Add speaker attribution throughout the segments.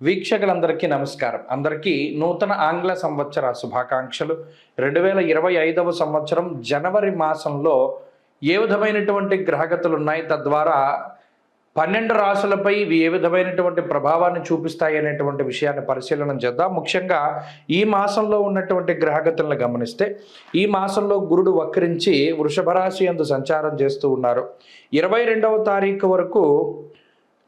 Speaker 1: వీక్షకులందరికీ నమస్కారం. అందరికీ నూతన ఆంగ్ల సంవత్సర శుభాకాంక్షలు. 2025వ సంవత్సరం జనవరి మాసంలో ఏ విధమైనటువంటి గ్రహగతులు ఉన్నాయి, తద్వారా 12 రాశులపై ఇవి ఏ విధమైనటువంటి ప్రభావాన్ని చూపిస్తాయి అనేటువంటి విషయాన్ని పరిశీలన చేద్దాం. ముఖ్యంగా ఈ మాసంలో ఉన్నటువంటి గ్రహగతులను గమనిస్తే, ఈ మాసంలో గురుడు వక్రించి వృషభ రాశి యందు సంచారం చేస్తూ ఉన్నారు. 22వ తారీఖు వరకు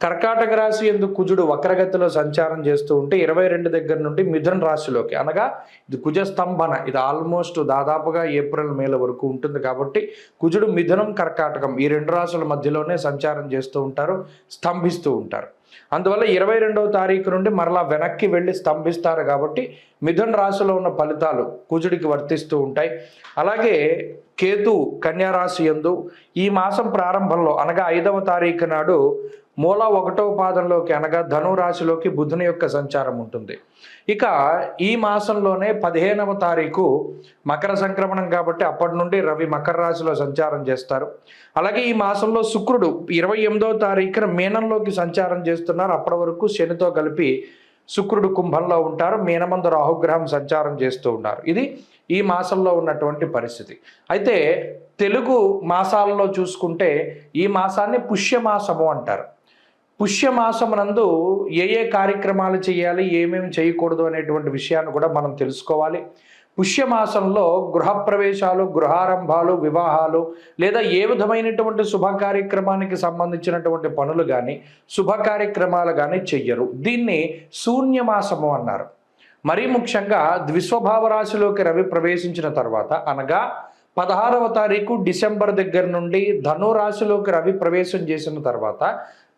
Speaker 1: కర్కాటక రాశి యందు కుజుడు వక్రగతిలో సంచారం చేస్తూ ఉంటే 22 దగ్గర నుండి మిథున రాశిలోకి, అనగా ఇది కుజస్తంభన, ఇది ఆల్మోస్ట్ దాదాపుగా ఏప్రిల్ మేల వరకు ఉంటుంది. కాబట్టి కుజుడు మిథునం కర్కాటకం ఈ రెండు రాశుల మధ్యలోనే సంచారం చేస్తూ ఉంటారు, స్తంభిస్తూ ఉంటారు. అందువల్ల 22వ తారీఖు నుండి మరలా వెనక్కి వెళ్ళి స్తంభిస్తారు. కాబట్టి మిథున రాశిలో ఉన్న ఫలితాలు కుజుడికి వర్తిస్తూ ఉంటాయి. అలాగే కేతు కన్యా రాశి యందు ఈ మాసం ప్రారంభంలో, అనగా 5వ తారీఖు నాడు మూల 1వ పాదంలోకి, అనగా ధను రాశిలోకి బుధుని యొక్క సంచారం ఉంటుంది. ఇక ఈ మాసంలోనే 15వ తారీఖు మకర సంక్రమణం, కాబట్టి అప్పటి నుండి రవి మకర రాశిలో సంచారం చేస్తారు. అలాగే ఈ మాసంలో శుక్రుడు 28వ తారీఖున మీనంలోకి సంచారం చేస్తున్నారు. అప్పటి వరకు శనితో కలిపి శుక్రుడు కుంభంలో ఉంటారు. మీనమందు రాహుగ్రహం సంచారం చేస్తూ ఉన్నారు. ఇది ఈ మాసంలో ఉన్నటువంటి పరిస్థితి. అయితే తెలుగు మాసాలలో చూసుకుంటే ఈ మాసాన్ని పుష్యమాసము అంటారు. పుష్యమాసమునందు ఏ కార్యక్రమాలు చేయాలి, ఏమేమి చేయకూడదు అనేటువంటి విషయాన్ని కూడా మనం తెలుసుకోవాలి. పుష్యమాసంలో గృహప్రవేశాలు, గృహారంభాలు, వివాహాలు లేదా ఏ విధమైనటువంటి శుభ కార్యక్రమానికి సంబంధించినటువంటి పనులు కానీ శుభ కార్యక్రమాలు కానీ చెయ్యరు. దీన్ని శూన్యమాసము అన్నారు. మరీ ముఖ్యంగా ద్విస్వభావ రాశిలోకి రవి ప్రవేశించిన తర్వాత, అనగా 16వ తారీఖు డిసెంబర్ దగ్గర నుండి ధను రాశిలోకి రవి ప్రవేశం చేసిన తర్వాత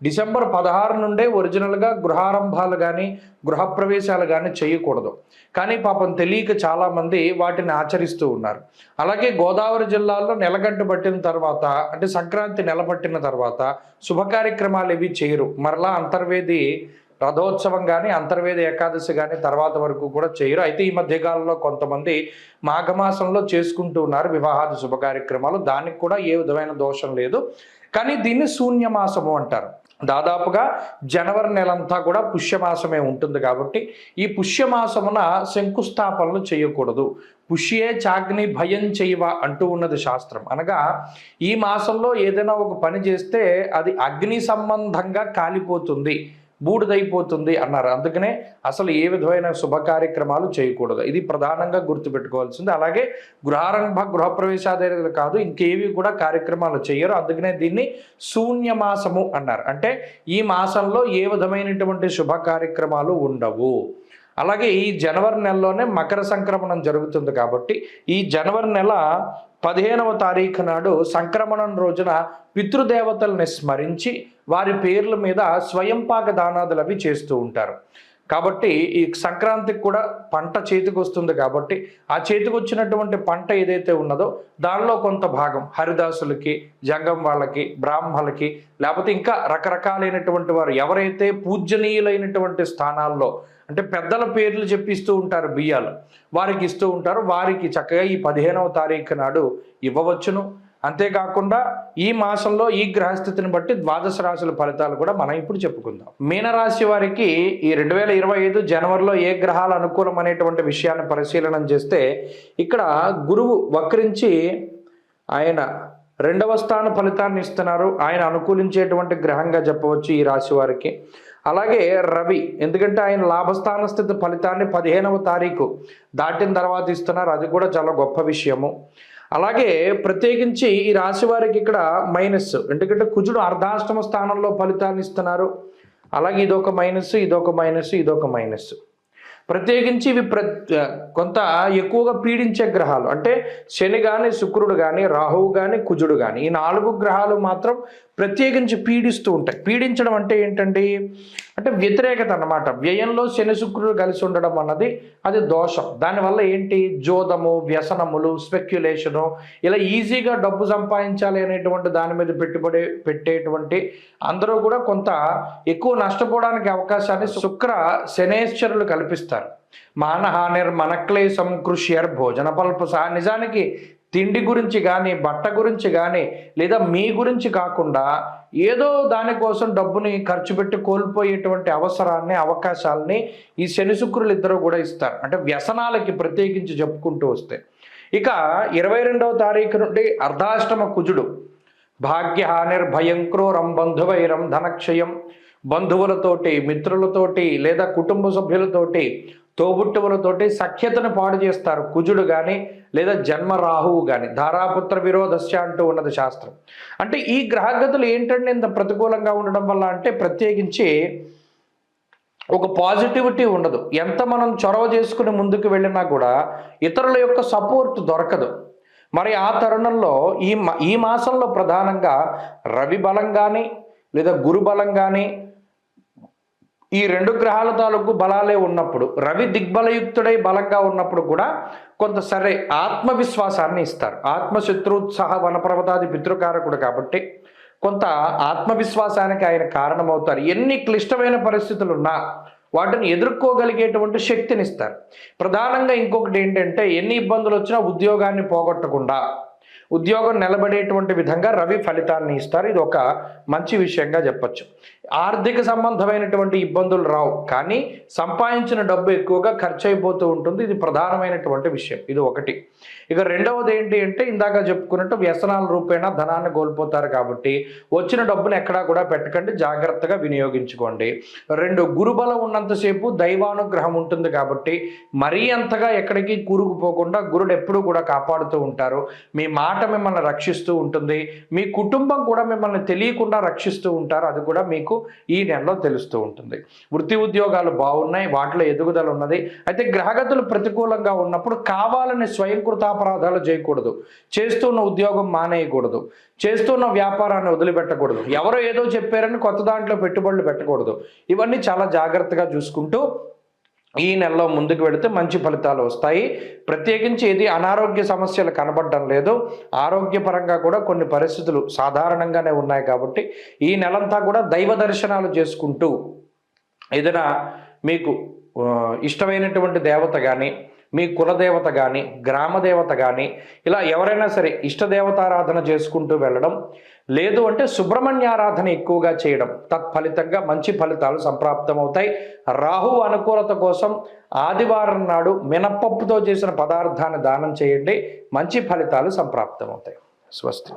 Speaker 1: డిసెంబర్ 16 నుండే ఒరిజినల్గా గృహారంభాలు కానీ గృహప్రవేశాలు కానీ చేయకూడదు. కానీ పాపం తెలియక చాలామంది వాటిని ఆచరిస్తూ ఉన్నారు. అలాగే గోదావరి జిల్లాలో నెలగంట పట్టిన తర్వాత, అంటే సంక్రాంతి నెల పట్టిన తర్వాత శుభ కార్యక్రమాలు ఏవి చేయరు. మరలా అంతర్వేది రథోత్సవం కానీ అంతర్వేది ఏకాదశి కానీ తర్వాత వరకు కూడా చేయరు. అయితే ఈ మధ్యకాలంలో కొంతమంది మాఘమాసంలో చేసుకుంటూ ఉన్నారు వివాహాది శుభ కార్యక్రమాలు. దానికి కూడా ఏ విధమైన దోషం లేదు. కానీ దీన్ని శూన్యమాసము అంటారు. దాదాపుగా జనవరి నెలంతా కూడా పుష్యమాసమే ఉంటుంది. కాబట్టి ఈ పుష్యమాసమున శంకుస్థాపనలు చేయకూడదు. పుష్యే చాగ్ని భయం చేయవ అంటూ ఉన్నది శాస్త్రం. అనగా ఈ మాసంలో ఏదైనా ఒక పని చేస్తే అది అగ్ని సంబంధంగా కాలిపోతుంది, బూడిదైపోతుంది అన్నారు. అందుకనే అసలు ఏ విధమైన శుభ కార్యక్రమాలు చేయకూడదు. ఇది ప్రధానంగా గుర్తుపెట్టుకోవాల్సింది. అలాగే గృహప్రవేశాలు కాదు, ఇంకేవి కూడా కార్యక్రమాలు చేయరు. అందుకనే దీన్ని శూన్యమాసము అన్నారు. అంటే ఈ మాసంలో ఏ విధమైనటువంటి శుభ కార్యక్రమాలు ఉండవు. అలాగే ఈ జనవరి నెలలోనే మకర సంక్రమణం జరుగుతుంది. కాబట్టి ఈ జనవరి నెల 15వ తారీఖు నాడు సంక్రమణం రోజున పితృదేవతల్ని స్మరించి వారి పేర్ల మీద స్వయంపాక దానాదులు అవి చేస్తూ ఉంటారు. కాబట్టి ఈ సంక్రాంతికి కూడా పంట చేతికి వస్తుంది. కాబట్టి ఆ చేతికి వచ్చినటువంటి పంట ఏదైతే ఉన్నదో దానిలో కొంత భాగం హరిదాసులకి, జంగం వాళ్ళకి, బ్రాహ్మలకి, లేకపోతే ఇంకా రకరకాలైనటువంటి వారు ఎవరైతే పూజనీయులైనటువంటి స్థానాల్లో, అంటే పెద్దల పేర్లు చెప్పిస్తూ ఉంటారు, బియ్యాలు వారికి ఇస్తూ ఉంటారు. వారికి చక్కగా ఈ 15వ తారీఖు నాడు ఇవ్వవచ్చును. అంతేకాకుండా ఈ మాసంలో ఈ గ్రహస్థితిని బట్టి ద్వాదశ రాశుల ఫలితాలు కూడా మనం ఇప్పుడు చెప్పుకుందాం. మీనరాశి వారికి ఈ 2025 జనవరిలో ఏ గ్రహాలు అనుకూలం అనేటువంటి విషయాన్ని పరిశీలన చేస్తే, ఇక్కడ గురువు వక్రించి ఆయన 2వ స్థాన ఫలితాన్ని ఇస్తున్నారు. ఆయన అనుకూలించేటువంటి గ్రహంగా చెప్పవచ్చు ఈ రాశి వారికి. అలాగే రవి, ఎందుకంటే ఆయన లాభస్థాన స్థితి ఫలితాన్ని 15వ తారీఖు దాటిన తర్వాత ఇస్తున్నారు. అది కూడా చాలా గొప్ప విషయము. అలాగే ప్రత్యేకించి ఈ రాశి వారికి ఇక్కడ మైనస్, ఎందుకంటే కుజుడు అర్ధాష్టమ స్థానంలో ఫలితాన్ని ఇస్తున్నారు. అలాగే ఇదొక మైనస్, ఇదొక మైనస్, ఇదొక మైనస్. ప్రత్యేకించి ఇవి కొంత ఎక్కువగా పీడించే గ్రహాలు, అంటే శని కానీ, శుక్రుడు కానీ, రాహువు కానీ, కుజుడు కానీ, ఈ 4 గ్రహాలు మాత్రం ప్రత్యేకించి పీడిస్తూ ఉంటాయి. పీడించడం అంటే ఏంటండి, అంటే వ్యతిరేకత అన్నమాట. వ్యయంలో శని శుక్రుడు కలిసి ఉండడం అన్నది అది దోషం. దానివల్ల ఏంటి, జోదము, వ్యసనములు, స్పెక్యులేషను, ఇలా ఈజీగా డబ్బు సంపాదించాలి అనేటువంటి దాని మీద పెట్టుబడి పెట్టేటువంటి అందరూ కూడా కొంత ఎక్కువ నష్టపోవడానికి అవకాశాన్ని శుక్ర శనేశ్వరులు కల్పిస్తారు. మానహానిర్ మనక్లేశం కృష్యర్ భోజన పల్పస. నిజానికి తిండి గురించి కానీ, బట్ట గురించి కానీ, లేదా మీ గురించి కాకుండా ఏదో దానికోసం డబ్బుని ఖర్చు పెట్టి కోల్పోయేటువంటి అవసరాన్ని, అవకాశాలని ఈ శని శుక్రులు ఇద్దరు కూడా ఇస్తారు. అంటే వ్యసనాలకి ప్రత్యేకించి చెప్పుకుంటూ వస్తే ఇక 22వ తారీఖు నుండి అర్ధాష్టమ కుజుడు భాగ్యహానిర్భయం క్రూరం బంధువైరం ధనక్షయం, బంధువులతోటి, మిత్రులతోటి లేదా కుటుంబ సభ్యులతోటి, తోబుట్టువులతోటి సఖ్యతను పాడు చేస్తారు కుజుడు కానీ లేదా జన్మ రాహువు కానీ. ధారాపుత్ర విరోధస్య అంటూ ఉన్నది శాస్త్రం. అంటే ఈ గ్రహగతులు ఏంటంటే ఇంత ప్రతికూలంగా ఉండడం వల్ల అంటే ప్రత్యేకించి ఒక పాజిటివిటీ ఉండదు. ఎంత మనం చొరవ చేసుకుని ముందుకు వెళ్ళినా కూడా ఇతరుల యొక్క సపోర్ట్ దొరకదు. మరి ఆ తరుణంలో ఈ మాసంలో ప్రధానంగా రవి బలం కానీ లేదా గురు బలం కానీ ఈ రెండు గ్రహాల తాలూకు బలాలే ఉన్నప్పుడు, రవి దిగ్బలయుక్తుడై బలంగా ఉన్నప్పుడు కూడా కొంత సరే ఆత్మవిశ్వాసాన్ని ఇస్తారు. ఆత్మశత్రుత్సాహ వనపర్వతాది పితృకారకుడు కాబట్టి కొంత ఆత్మవిశ్వాసానికి ఆయన కారణమవుతారు. ఎన్ని క్లిష్టమైన పరిస్థితులున్నా వాటిని ఎదుర్కోగలిగేటువంటి శక్తిని ఇస్తారు. ప్రధానంగా ఇంకొకటి ఏంటంటే ఎన్ని ఇబ్బందులు వచ్చినా ఉద్యోగాన్ని పోగొట్టకుండా ఉద్యోగం నిలబడేటువంటి విధంగా రవి ఫలితాన్ని ఇస్తారు. ఇది ఒక మంచి విషయంగా చెప్పచ్చు. ఆర్థిక సంబంధమైనటువంటి ఇబ్బందులు రావు, కానీ సంపాదించిన డబ్బు ఎక్కువగా ఖర్చు అయిపోతూ ఉంటుంది. ఇది ప్రధానమైనటువంటి విషయం. ఇది ఒకటి. ఇక రెండవది ఏంటి అంటే ఇందాక చెప్పుకున్నట్టు వ్యసనాల రూపేణా ధనాన్ని కోల్పోతారు కాబట్టి వచ్చిన డబ్బును ఎక్కడా కూడా పెట్టకండి, జాగ్రత్తగా వినియోగించుకోండి. రెండు, గురుబలం ఉన్నంతసేపు దైవానుగ్రహం ఉంటుంది కాబట్టి మరీ అంతగా ఎక్కడికి కూరుకుపోకుండా గురుడు ఎప్పుడూ కూడా కాపాడుతూ ఉంటారు. మీ మాట మిమ్మల్ని రక్షిస్తూ ఉంటుంది, మీ కుటుంబం కూడా మిమ్మల్ని తెలియకుండా రక్షిస్తూ ఉంటారు. అది కూడా మీకు ఈ నెలలో తెలుస్తూ ఉంటుంది. వృత్తి ఉద్యోగాలు బాగున్నాయి, వాటిలో ఎదుగుదల ఉన్నది. అయితే గ్రహగతులు ప్రతికూలంగా ఉన్నప్పుడు కావాలని స్వయంకృతాపరాధాలు చేయకూడదు. చేస్తున్న ఉద్యోగం మానేయకూడదు, చేస్తున్న వ్యాపారాన్ని వదిలిపెట్టకూడదు, ఎవరో ఏదో చెప్పారని కొత్త దాంట్లో పెట్టుబడులు పెట్టకూడదు. ఇవన్నీ చాలా జాగ్రత్తగా చూసుకుంటూ ఈ నెలలో ముందుకు వెళితే మంచి ఫలితాలు వస్తాయి. ప్రత్యేకించి ఏది అనారోగ్య సమస్యలు కనబడడం లేదు. ఆరోగ్యపరంగా కూడా కొన్ని పరిస్థితులు సాధారణంగానే ఉన్నాయి కాబట్టి ఈ నెలంతా కూడా దైవ దర్శనాలు చేసుకుంటూ ఏదైనా మీకు ఇష్టమైనటువంటి దేవత కానీ, మీ కులదేవత కానీ, గ్రామదేవత కానీ, ఇలా ఎవరైనా సరే ఇష్టదేవతారాధన చేసుకుంటూ వెళ్ళడం, లేదు అంటే సుబ్రహ్మణ్యారాధన ఎక్కువగా చేయడం, తత్ఫలితంగా మంచి ఫలితాలు సంప్రాప్తమవుతాయి. రాహు అనుకూలత కోసం ఆదివారం నాడు మినపప్పుతో చేసిన పదార్థాన్ని దానం చేయండి, మంచి ఫలితాలు సంప్రాప్తమవుతాయి. స్వస్తి.